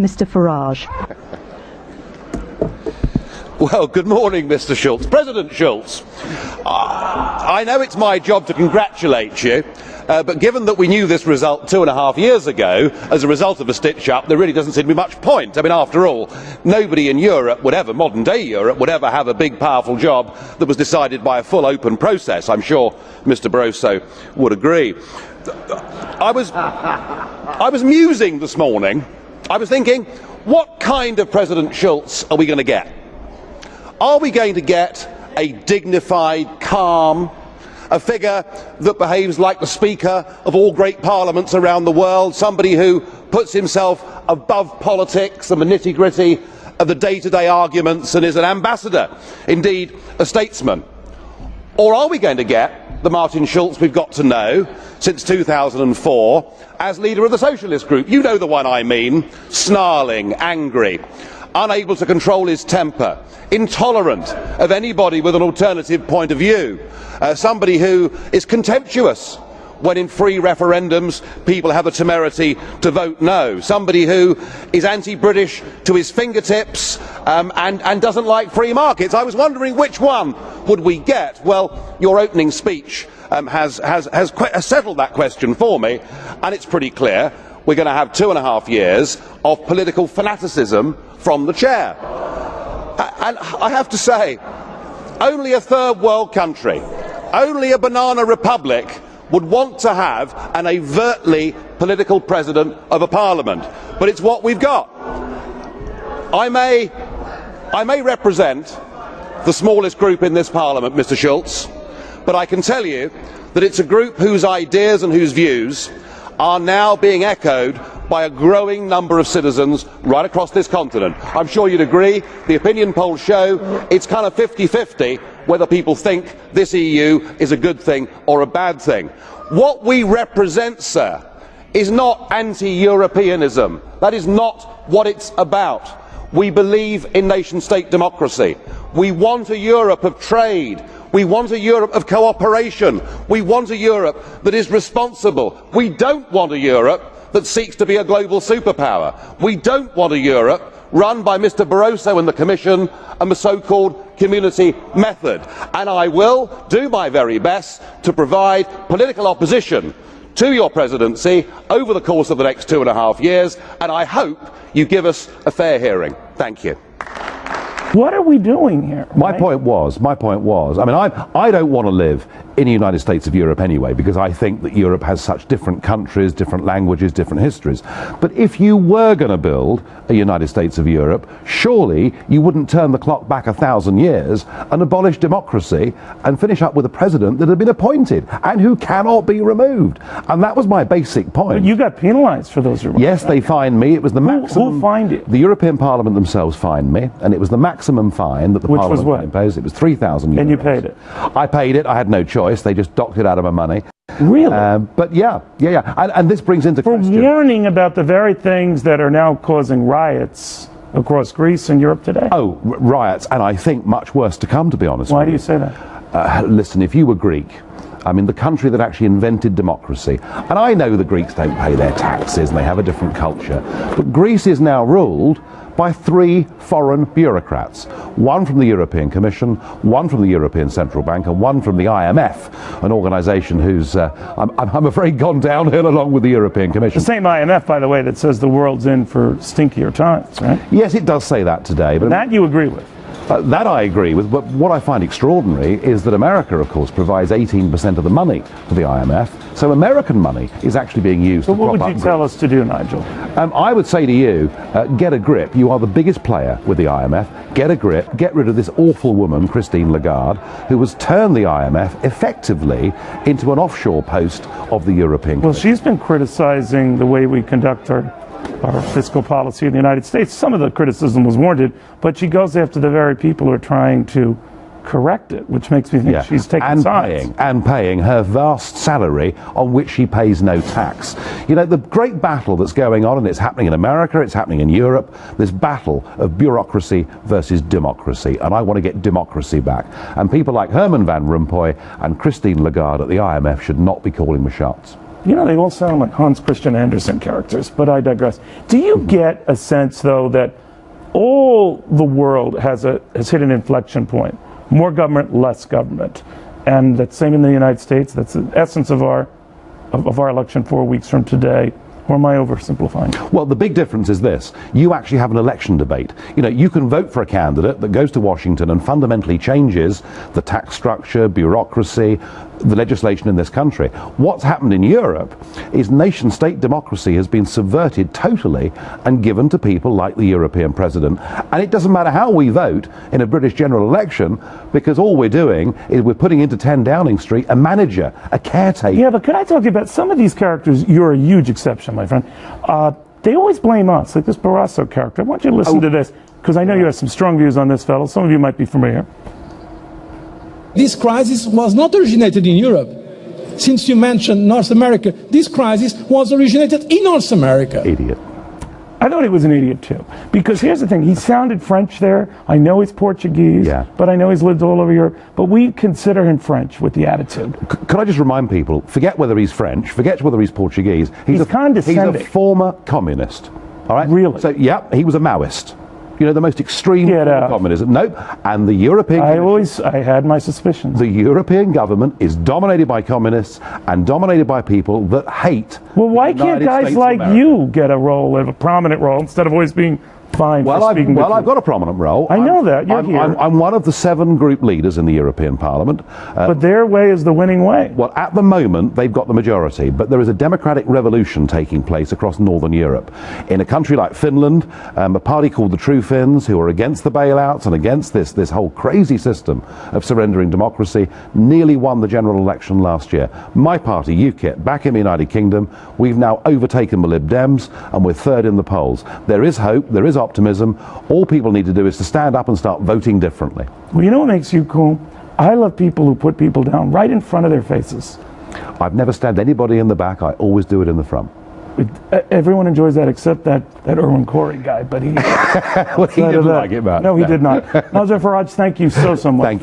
Mr. Farage. Well, good morning, Mr. Schultz. President Schultz, I know it's my job to congratulate you, but given that we knew this result 2.5 years ago as a result of a stitch-up, there really doesn't seem to be much point. I mean, after all, nobody in Europe would ever, modern-day Europe, would ever have a big, powerful job that was decided by a full, open process. I'm sure Mr. Barroso would agree. I was musing this morning. I was thinking, what kind of President Schultz are we going to get? Are we going to get a dignified, calm, a figure that behaves like the Speaker of all great parliaments around the world, somebody who puts himself above politics and the nitty-gritty of the day-to-day arguments and is an ambassador, indeed a statesman? Or are we going to get the Martin Schultz we've got to know since 2004 as leader of the socialist group? You know the one I mean, snarling, angry, unable to control his temper, intolerant of anybody with an alternative point of view, somebody who is contemptuous when in free referendums people have the temerity to vote no, somebody who is anti-British to his fingertips and doesn't like free markets. I was wondering which one would we get. Well, your opening speech has settled that question for me, and it's pretty clear. We're going to have 2.5 years of political fanaticism from the chair. And I have to say, only a third world country, only a banana republic would want to have an overtly political president of a parliament. But it's what we've got. I may represent the smallest group in this parliament, Mr. Schultz, but I can tell you that it's a group whose ideas and whose views are now being echoed by a growing number of citizens right across this continent. I'm sure you'd agree. The opinion polls show it's kind of 50-50 whether people think this EU is a good thing or a bad thing. What we represent, sir, is not anti-Europeanism. That is not what it's about. We believe in nation-state democracy. We want a Europe of trade. We want a Europe of cooperation. We want a Europe that is responsible. We don't want a Europe that seeks to be a global superpower. We don't want a Europe run by Mr. Barroso and the Commission and the so-called community method. And I will do my very best to provide political opposition to your presidency over the course of the next 2.5 years, and I hope you give us a fair hearing. Thank you. What are we doing here? My point was, I mean, I don't want to live in the United States of Europe anyway, because I think that Europe has such different countries, different languages, different histories. But if you were going to build a United States of Europe, surely you wouldn't turn the clock back 1,000 years and abolish democracy and finish up with a president that had been appointed and who cannot be removed. And that was my basic point. But you got penalized for those remarks. Yes, they fined me. It was the maximum. Who fined you? The European Parliament themselves fined me, and it was the maximum fine that the Parliament imposed. It was 3,000 euros. And you paid it? I paid it. I had no choice. They just docked it out of my money. Really? But yeah. And this brings into question. For warning about the very things that are now causing riots across Greece and Europe today? Oh, riots, and I think much worse to come, to be honest with you. Why do you say that? Listen, if you were Greek, I mean, the country that actually invented democracy, and I know the Greeks don't pay their taxes and they have a different culture, but Greece is now ruled by 3 foreign bureaucrats, one from the European Commission, one from the European Central Bank, and one from the IMF, an organisation whose, I'm afraid, gone downhill along with the European Commission. The same IMF, by the way, that says the world's in for stinkier times, right? Yes, it does say that today. But that you agree with? That I agree with, but what I find extraordinary is that America, of course, provides 18% of the money to the IMF, so American money is actually being used to prop up. What would you tell us to do, Nigel? I would say to you, get a grip. You are the biggest player with the IMF. Get a grip. Get rid of this awful woman, Christine Lagarde, who has turned the IMF effectively into an offshore post of the European Commission. Well, she's been criticizing the way we conduct our fiscal policy in the United States. Some of the criticism was warranted, but she goes after the very people who are trying to correct it, which makes me think she's taking sides. And paying her vast salary on which she pays no tax. You know, the great battle that's going on, and it's happening in America, it's happening in Europe, this battle of bureaucracy versus democracy, and I want to get democracy back. And people like Herman Van Rompuy and Christine Lagarde at the IMF should not be calling the shots. You know, they all sound like Hans Christian Andersen characters, but I digress. Do you get a sense, though, that all the world has hit an inflection point? More government, less government. And that's same in the United States. That's the essence of our election 4 weeks from today. Or am I oversimplifying? Well, the big difference is this. You actually have an election debate. You know, you can vote for a candidate that goes to Washington and fundamentally changes the tax structure, bureaucracy, the legislation in this country. What's happened in Europe is nation-state democracy has been subverted totally and given to people like the European president. And it doesn't matter how we vote in a British general election, because all we're doing is we're putting into 10 Downing Street a manager, a caretaker. Yeah, but can I talk to you about some of these characters? You're a huge exception, my friend. They always blame us, like this Barrasso character. I want you to listen to this, because I know you have some strong views on this fellow. Some of you might be familiar. This crisis was not originated in Europe. Since you mentioned North America, this crisis was originated in North America. Idiot. I thought he was an idiot too. Because here's the thing, he sounded French there. I know he's Portuguese, but I know he's lived all over Europe. But we consider him French with the attitude. Can I just remind people, forget whether he's French, forget whether he's Portuguese. He's condescending. He's a former communist. All right? Really? So, yeah, he was a Maoist. You know, the most extreme form of communism. Nope. And the European... I had my suspicions. The European government is dominated by communists and dominated by people that hate... Well, why can't guys like you get a role, a prominent role, instead of always being fined for speaking the truth? I've got a prominent role. I know that. You're here. I'm one of the 7 group leaders in the European Parliament. But their way is the winning way. Well, at the moment, they've got the majority, but there is a democratic revolution taking place across Northern Europe. In a country like Finland, a party called the True Finns, who are against the bailouts and against this whole crazy system of surrendering democracy, nearly won the general election last year. My party, UKIP, back in the United Kingdom, we've now overtaken the Lib Dems, and we're 3rd in the polls. There is hope, there is optimism. All people need to do is to stand up and start voting differently. Well, you know what makes you cool? I love people who put people down right in front of their faces. I've never stabbed anybody in the back. I always do it in the front. Everyone enjoys that except that Erwin Corey guy, but he... Well, he didn't like it, Matt. No, he did not. Nigel Farage, thank you so much. Thank you.